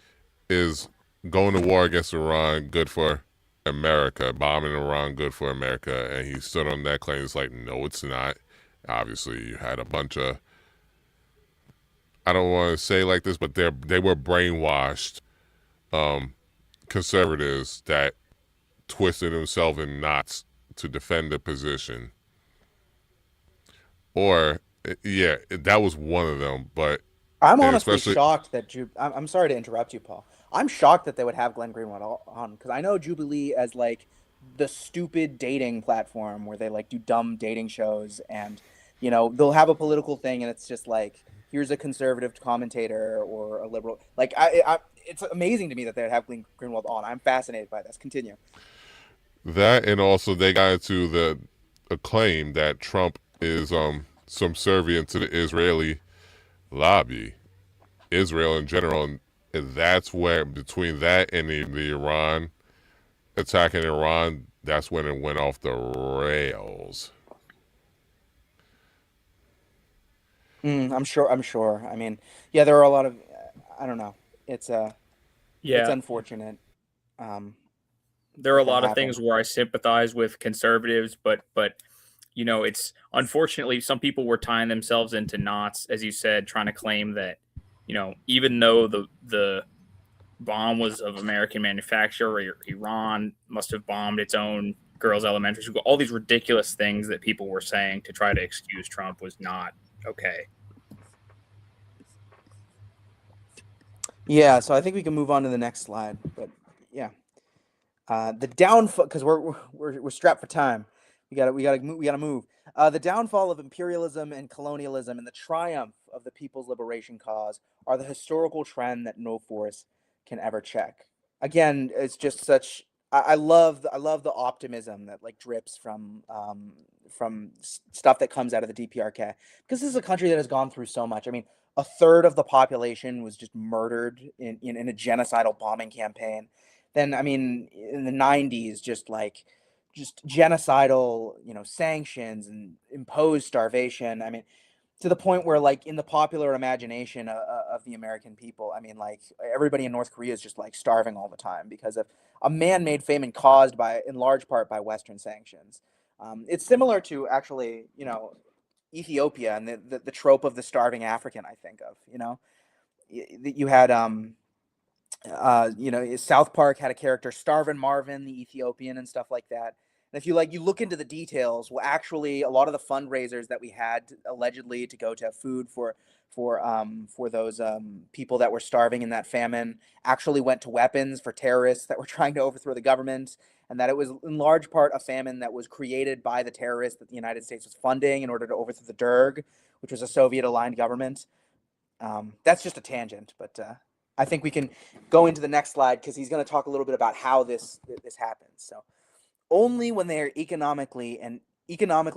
[SPEAKER 7] is going to war against Iran good for America, bombing Iran good for America, and he stood on that claim. It's like, no, it's not. Obviously, you had a bunch of, I don't want to say like this, but they were brainwashed conservatives that twisted themselves in knots to defend the position. Or, yeah, that was one of them. But
[SPEAKER 1] I'm honestly shocked that I'm sorry to interrupt you, Paul. I'm shocked that they would have Glenn Greenwald on, because I know Jubilee as like the stupid dating platform where they like do dumb dating shows, and they'll have a political thing, and it's just like, here's a conservative commentator or a liberal. Like it's amazing to me that they would have Glenn Greenwald on. I'm fascinated by this. Continue.
[SPEAKER 7] That, and also they got into a claim that Trump is subservient to the Israeli lobby, Israel in general, and that's where, between that and the Iran attacking Iran, that's when it went off the rails.
[SPEAKER 1] I'm sure. I'm sure. I mean, yeah, there are a lot of. I don't know. It's it's
[SPEAKER 6] Yeah,
[SPEAKER 1] unfortunate. Um,
[SPEAKER 6] there are a
[SPEAKER 1] that
[SPEAKER 6] lot of
[SPEAKER 1] happened.
[SPEAKER 6] things where I sympathize with conservatives, but you know, it's unfortunately some people were tying themselves into knots, as you said, trying to claim that, you know, even though the bomb was of American manufacture, or Iran must have bombed its own girls' elementary school, all these ridiculous things that people were saying to try to excuse Trump was not okay.
[SPEAKER 1] Yeah, so I think we can move on to the next slide. But yeah, the downfall, because we're strapped for time. We gotta move. The downfall of imperialism and colonialism and the triumph of the people's liberation cause are the historical trend that no force can ever check. Again, it's just such. I love the optimism that like drips from stuff that comes out of the DPRK, because this is a country that has gone through so much. I mean, a third of the population was just murdered in a genocidal bombing campaign. Then, I mean, in the 90s, just genocidal, sanctions and imposed starvation. I mean, to the point where, like, in the popular imagination of the American people, I mean, like, everybody in North Korea is just like starving all the time because of a man-made famine caused by, in large part, by Western sanctions. It's similar to, actually, Ethiopia and the trope of the starving African. I think of, you had South Park had a character, Starvin Marvin, the Ethiopian, and stuff like that. And if you look into the details, well, actually, a lot of the fundraisers that we had allegedly to go to food for those people that were starving in that famine actually went to weapons for terrorists that were trying to overthrow the government, and that it was in large part a famine that was created by the terrorists that the United States was funding in order to overthrow the Derg, which was a Soviet-aligned government. That's just a tangent, but I think we can go into the next slide because he's going to talk a little bit about how this happens. So, only when they are economically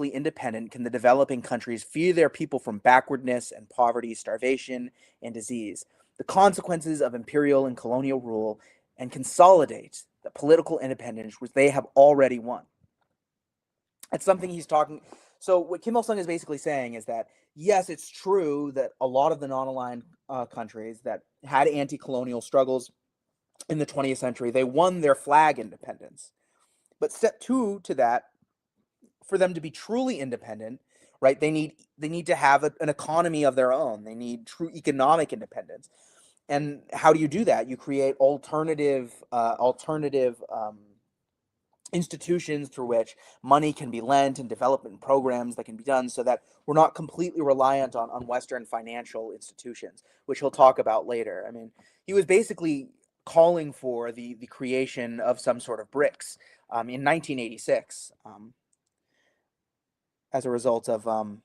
[SPEAKER 1] independent can the developing countries free their people from backwardness and poverty, starvation, and disease, the consequences of imperial and colonial rule, and consolidate the political independence which they have already won. That's something he's talking. So what Kim Il Sung is basically saying is that, yes, it's true that a lot of the non-aligned countries that had anti-colonial struggles in the 20th century, they won their flag independence. But step two to that, for them to be truly independent, right? They need to have an economy of their own. They need true economic independence. And how do you do that? You create alternative institutions through which money can be lent and development programs that can be done so that we're not completely reliant on Western financial institutions, which he'll talk about later. I mean, he was basically calling for the creation of some sort of BRICS in 1986 as a result of all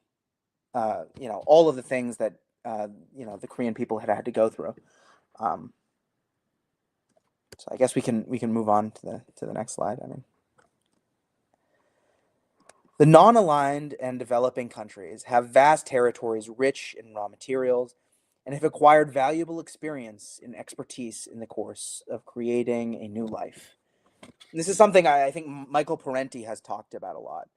[SPEAKER 1] of the things that the Korean people had to go through. So I guess we can move on to the next slide. I mean, the non-aligned and developing countries have vast territories rich in raw materials and have acquired valuable experience and expertise in the course of creating a new life. And this is something I think Michael Parenti has talked about a lot.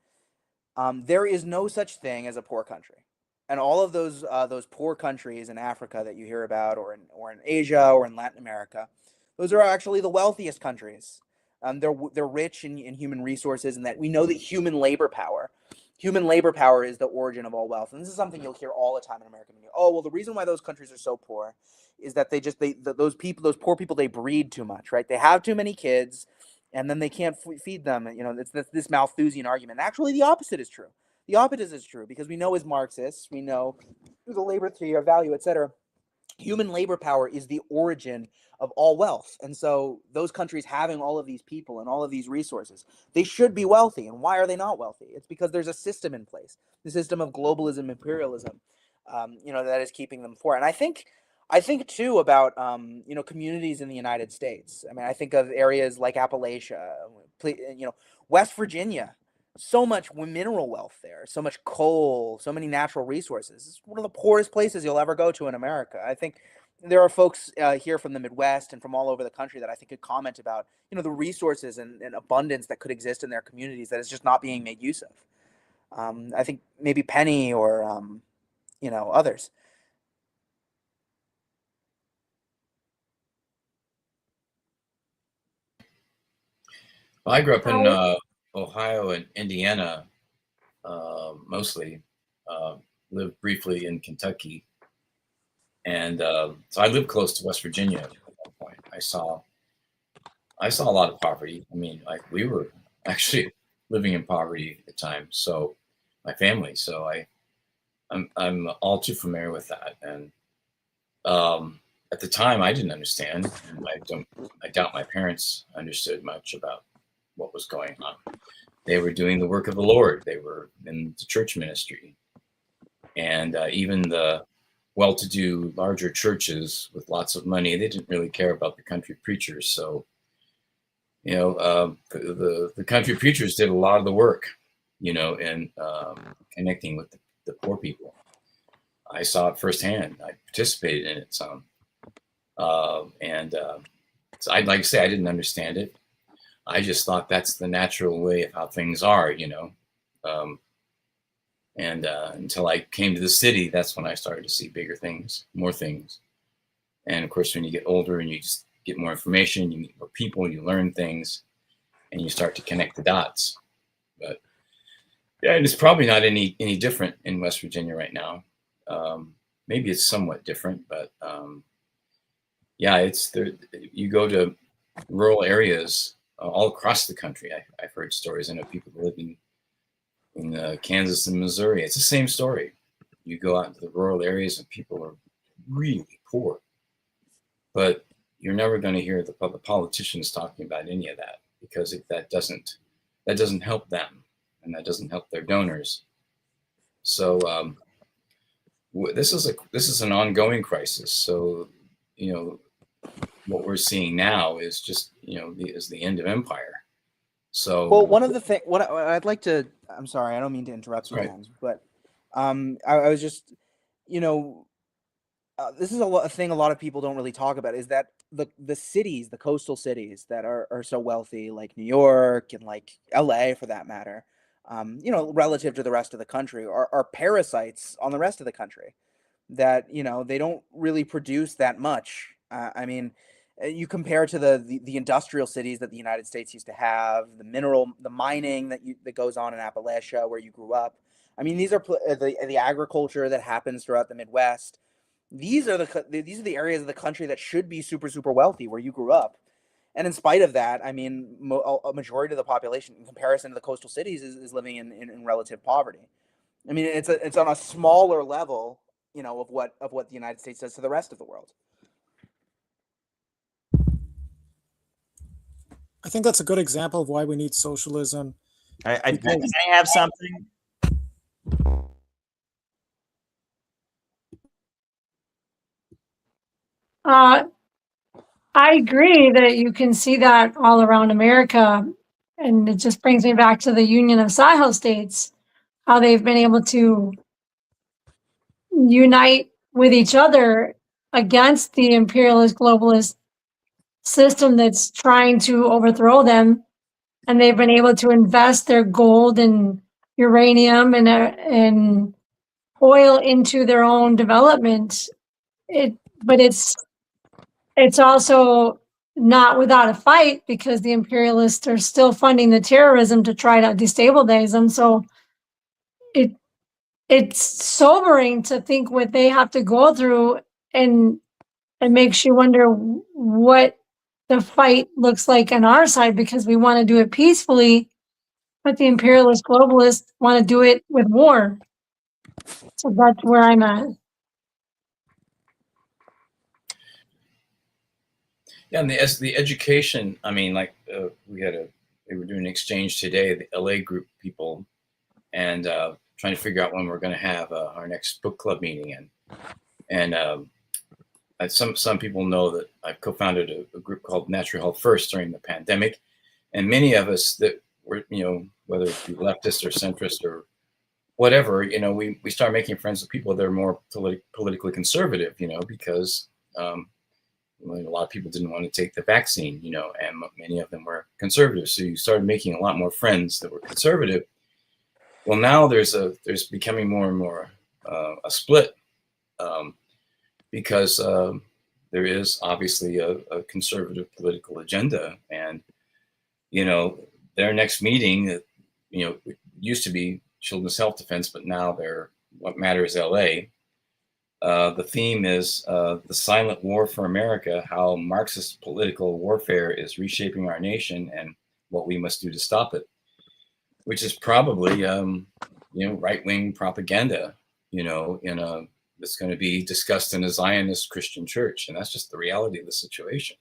[SPEAKER 1] There is no such thing as a poor country, and all of those poor countries in Africa that you hear about, or in Asia, or in Latin America, those are actually the wealthiest countries. They're rich in human resources, and that we know that human labor power is the origin of all wealth. And this is something you'll hear all the time in American media. Oh, well, the reason why those countries are so poor is that those poor people, they breed too much, right? They have too many kids, and then they can't feed them. It's this Malthusian argument. Actually, the opposite is true. The opposite is true, because we know, as Marxists, we know through the labor theory of value, etc., human labor power is the origin of all wealth. And so those countries having all of these people and all of these resources, they should be wealthy. And why are they not wealthy? It's because there's a system in place, the system of globalism, imperialism, that is keeping them poor. And I think too about communities in the United States. I mean, I think of areas like Appalachia, West Virginia. So much mineral wealth there, so much coal, so many natural resources. It's one of the poorest places you'll ever go to in America. I think there are folks here from the Midwest and from all over the country that I think could comment about, the resources and abundance that could exist in their communities that is just not being made use of. I think maybe Penny or, others.
[SPEAKER 11] Well, I grew up in Ohio and Indiana, mostly. Lived briefly in Kentucky, and so I lived close to West Virginia at one point. I saw a lot of poverty. I mean, like we were actually living in poverty at times. So my family. So I'm all too familiar with that. And at the time, I didn't understand. And I doubt my parents understood much about what was going on. They were doing the work of the Lord. They were in the church ministry. And even the well-to-do larger churches with lots of money, they didn't really care about the country preachers. So, the country preachers did a lot of the work, in connecting with the poor people. I saw it firsthand. I participated in it some. So I'd like to say I didn't understand it. I just thought that's the natural way of how things are, until I came to the city, that's when I started to see bigger things, more things. And of course, when you get older and you just get more information, you meet more people and you learn things and you start to connect the dots. But yeah, it's probably not any different in West Virginia right now. Maybe it's somewhat different, but yeah, it's there. You go to rural areas all across the country. I've heard stories. I know people who live in Kansas and Missouri. It's the same story. You go out into the rural areas and people are really poor, but you're never going to hear the politicians talking about any of that because that doesn't help them and that doesn't help their donors. So this is an ongoing crisis. So what we're seeing now is just is the end of empire. So
[SPEAKER 1] well, one of the things, what I'd like to, I'm sorry, I don't mean to interrupt you, James, but I was just, this is a thing a lot of people don't really talk about is that the cities, the coastal cities that are so wealthy, like New York and like LA for that matter, relative to the rest of the country, are parasites on the rest of the country that, they don't really produce that much. I mean, you compare to the industrial cities that the United States used to have, the mining that goes on in Appalachia where you grew up. I mean, these are the agriculture that happens throughout the Midwest. These are the areas of the country that should be super, super wealthy where you grew up. And in spite of that, I mean, a majority of the population in comparison to the coastal cities is living in relative poverty. I mean, it's on a smaller level, of what the United States does to the rest of the world.
[SPEAKER 9] I think that's a good example of why we need socialism.
[SPEAKER 4] I have something.
[SPEAKER 8] I agree that you can see that all around America. And it just brings me back to the Union of Sahel states, how they've been able to unite with each other against the imperialist globalist system that's trying to overthrow them. And they've been able to invest their gold and uranium and oil into their own development. But it's also not without a fight because the imperialists are still funding the terrorism to try to destabilize them. So it's sobering to think what they have to go through, and it makes you wonder what the fight looks like on our side because we want to do it peacefully, but the imperialist globalists want to do it with war. So that's where I'm at.
[SPEAKER 11] yeah, and the education. I mean, like they were doing an exchange today, the LA group people, and trying to figure out when we're going to have our next book club meeting. And some people know that I've co-founded a group called Natural Health First during the pandemic, and many of us that were, whether it be leftist or centrist or whatever, we start making friends with people that are more politically conservative, because A lot of people didn't want to take the vaccine, and many of them were conservative. So you started making a lot more friends that were conservative. Well, now there's becoming more and more a split, because there is obviously a conservative political agenda, and their next meeting, used to be children's health defense, but now they're What Matters LA. The theme is the silent war for America, how Marxist political warfare is reshaping our nation and what we must do to stop it, which is probably, right-wing propaganda, that's going to be discussed in a Zionist Christian church. And that's just the reality of the situation.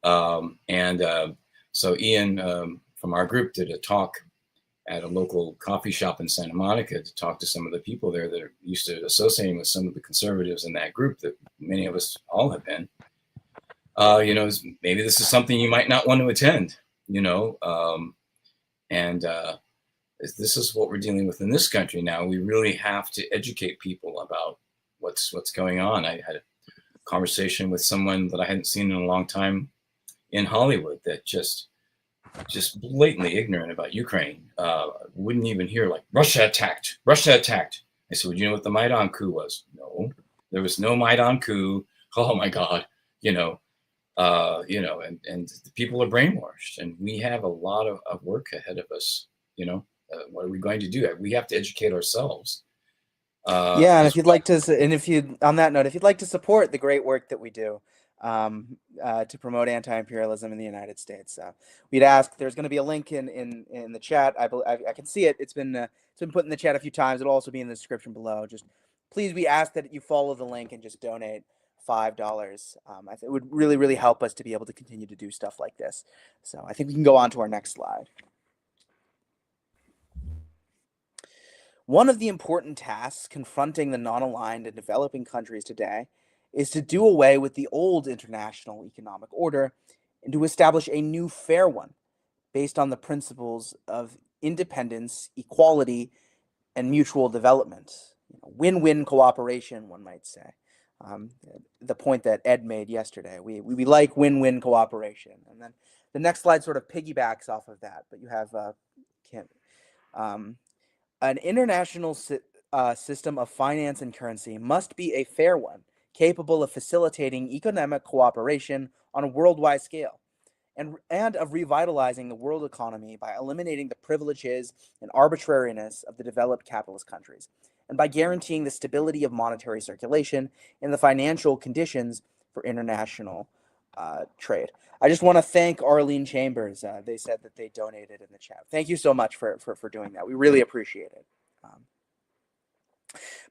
[SPEAKER 11] So Ian from our group did a talk at a local coffee shop in Santa Monica to talk to some of the people there that are used to associating with some of the conservatives in that group that many of us all have been. Maybe this is something you might not want to attend, this is what we're dealing with in this country now. We really have to educate people about what's going on. I had a conversation with someone that I hadn't seen in a long time in Hollywood that just blatantly ignorant about Ukraine. Wouldn't even hear like Russia attacked. I said, well, you know what the Maidan coup was? No, there was no Maidan coup. Oh my God, and the people are brainwashed, and we have a lot of work ahead of us. What are we going to do? We have to educate ourselves.
[SPEAKER 1] And if you'd like to, on that note, if you'd like to support the great work that we do to promote anti-imperialism in the United States, we'd ask. There's going to be a link in the chat. I can see it. It's been put in the chat a few times. It'll also be in the description below. Just please, we ask that you follow the link and just donate $5. It would really, really help us to be able to continue to do stuff like this. So I think we can go on to our next slide. One of the important tasks confronting the non-aligned and developing countries today is to do away with the old international economic order and to establish a new fair one based on the principles of independence, equality, and mutual development. Win-win cooperation, one might say. The point that Ed made yesterday. We like win-win cooperation. And then the next slide sort of piggybacks off of that, but you have Kim. An international system of finance and currency must be a fair one, capable of facilitating economic cooperation on a worldwide scale, and of revitalizing the world economy by eliminating the privileges and arbitrariness of the developed capitalist countries, and by guaranteeing the stability of monetary circulation and the financial conditions for international trade. I just want to thank Arlene Chambers. They said that they donated in the chat. Thank you so much for doing that. We really appreciate it.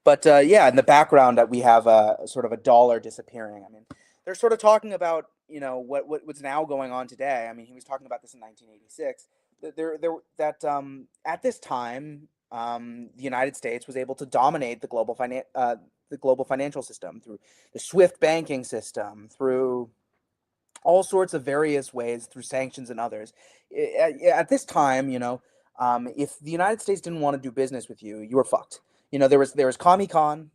[SPEAKER 1] In the background that we have sort of a dollar disappearing. I mean, they're sort of talking about what's now going on today. I mean, he was talking about this in 1986. At this time, the United States was able to dominate the global financial system through the SWIFT banking system, through all sorts of various ways, through sanctions and others. At this time, if the United States didn't want to do business with you, you were fucked. There was Commie-Con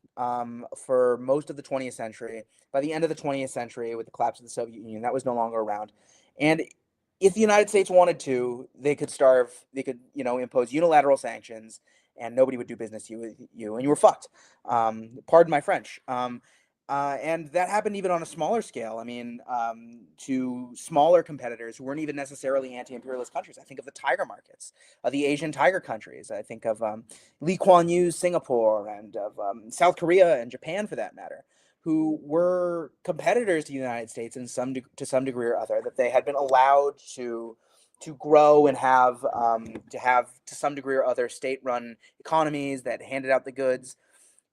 [SPEAKER 1] for most of the 20th century. By the end of the 20th century, with the collapse of the Soviet Union, that was no longer around. And if the United States wanted to, they could impose unilateral sanctions, and nobody would do business with you, and you were fucked. Pardon my French. And that happened even on a smaller scale. I mean, to smaller competitors who weren't even necessarily anti-imperialist countries. I think of the tiger markets, the Asian tiger countries. I think of Lee Kuan Yew's Singapore, and of South Korea and Japan, for that matter, who were competitors to the United States to some degree or other, that they had been allowed to grow and have to some degree or other state-run economies that handed out the goods.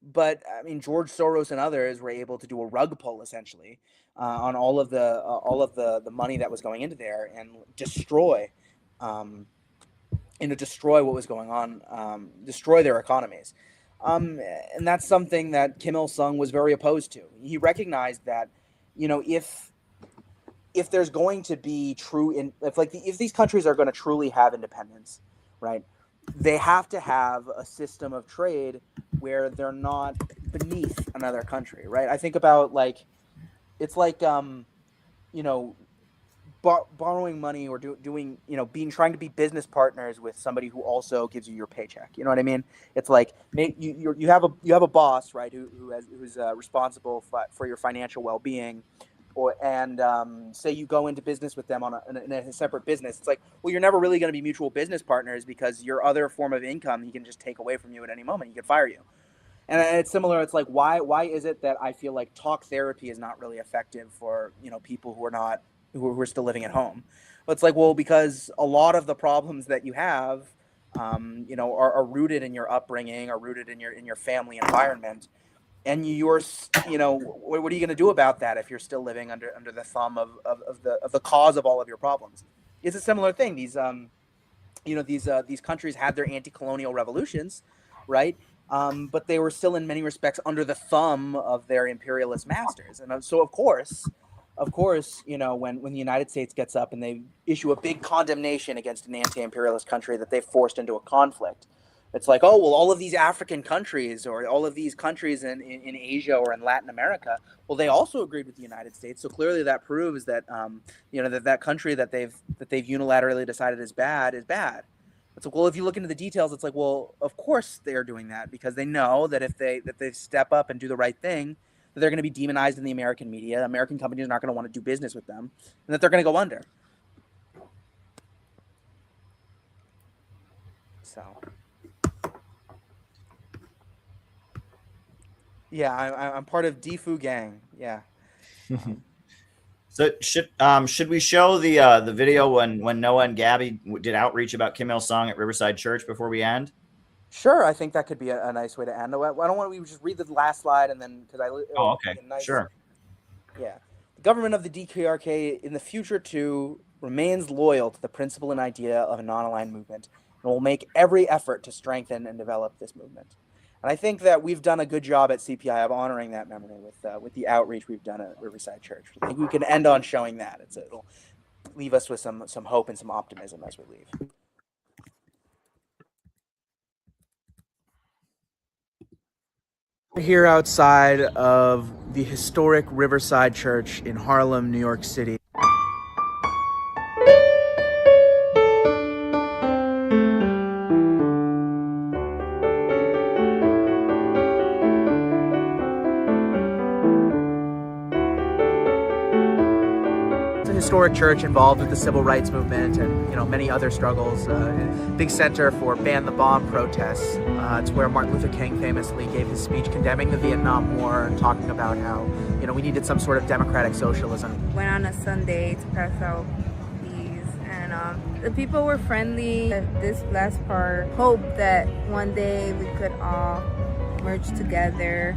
[SPEAKER 1] But I mean, George Soros and others were able to do a rug pull essentially on all of the money that was going into there, and destroy what was going on, destroy their economies. And that's something that Kim Il-sung was very opposed to. He recognized that, if there's going to be if these countries are going to truly have independence, right, they have to have a system of trade where they're not beneath another country, right? I think about it's like you know, borrowing money or doing, you know, trying to be business partners with somebody who also gives you your paycheck. You know what I mean? It's like you have a boss, right, who's responsible for your financial well-being, and say you go into business with them in a separate business. It's like, well, you're never really going to be mutual business partners, because your other form of income he can just take away from you at any moment. He could fire you. And it's similar. It's like, why is it that I feel like talk therapy is not really effective for, you know, people who are still living at home? Well, it's like, well, because a lot of the problems that you have, you know, are rooted in your upbringing, are rooted in your family environment, and you know, what are you going to do about that if you're still living under the thumb of the cause of all of your problems? It's a similar thing. These you know, these countries had their anti-colonial revolutions, right? But they were still in many respects under the thumb of their imperialist masters. And so, of course, you know, when the United States gets up and they issue a big condemnation against an anti-imperialist country that they forced into a conflict, it's like, oh, well, all of these African countries or all of these countries in Asia or in Latin America, well, they also agreed with the United States. So clearly that proves that, you know, that country that they've unilaterally decided is bad is bad. It's like, well, if you look into the details, it's like, well, of course they are doing that, because they know that if they step up and do the right thing, that they're going to be demonized in the American media. American companies are not going to want to do business with them, and that they're going to go under. So, yeah, I'm part of Defu Gang. Yeah.
[SPEAKER 4] So should we show the video when Noah and Gabby did outreach about Kim Il Sung at Riverside Church before we end?
[SPEAKER 1] Sure, I think that could be a nice way to end. I don't want to just read the last slide and then, because
[SPEAKER 4] okay,
[SPEAKER 1] nice,
[SPEAKER 4] sure.
[SPEAKER 1] Yeah, the government of the DKRK in the future too remains loyal to the principle and idea of a non-aligned movement, and will make every effort to strengthen and develop this movement. And I think that we've done a good job at CPI of honoring that memory with the outreach we've done at Riverside Church. I think we can end on showing that. It'll leave us with some hope and some optimism as we leave. Here outside of the historic Riverside Church in Harlem, New York City. Historic church involved with the civil rights movement and, you know, many other struggles. Big center for ban the bomb protests. It's where Martin Luther King famously gave his speech condemning the Vietnam War and talking about how, you know, we needed some sort of democratic socialism.
[SPEAKER 12] Went on a Sunday to pass out these, and the people were friendly. This last part, hope that one day we could all merge together.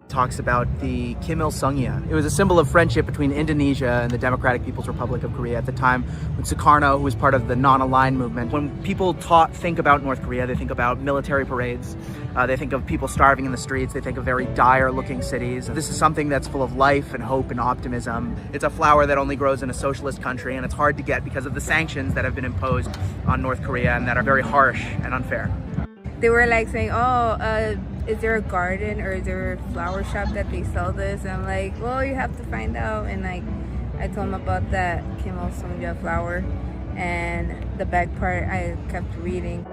[SPEAKER 1] Talks about the Kim Il Sung-ya. It was a symbol of friendship between Indonesia and the Democratic People's Republic of Korea at the time, when Sukarno, who was part of the non-aligned movement. When people think about North Korea, they think about military parades, they think of people starving in the streets, they think of very dire looking cities. This is something that's full of life and hope and optimism. It's a flower that only grows in a socialist country, and it's hard to get because of the sanctions that have been imposed on North Korea and that are very harsh and unfair.
[SPEAKER 12] They were like saying, oh, is there a garden or is there a flower shop that they sell this? And I'm like, well, you have to find out. And like, I told them about that Kim Il Sung flower, and the back part I kept reading.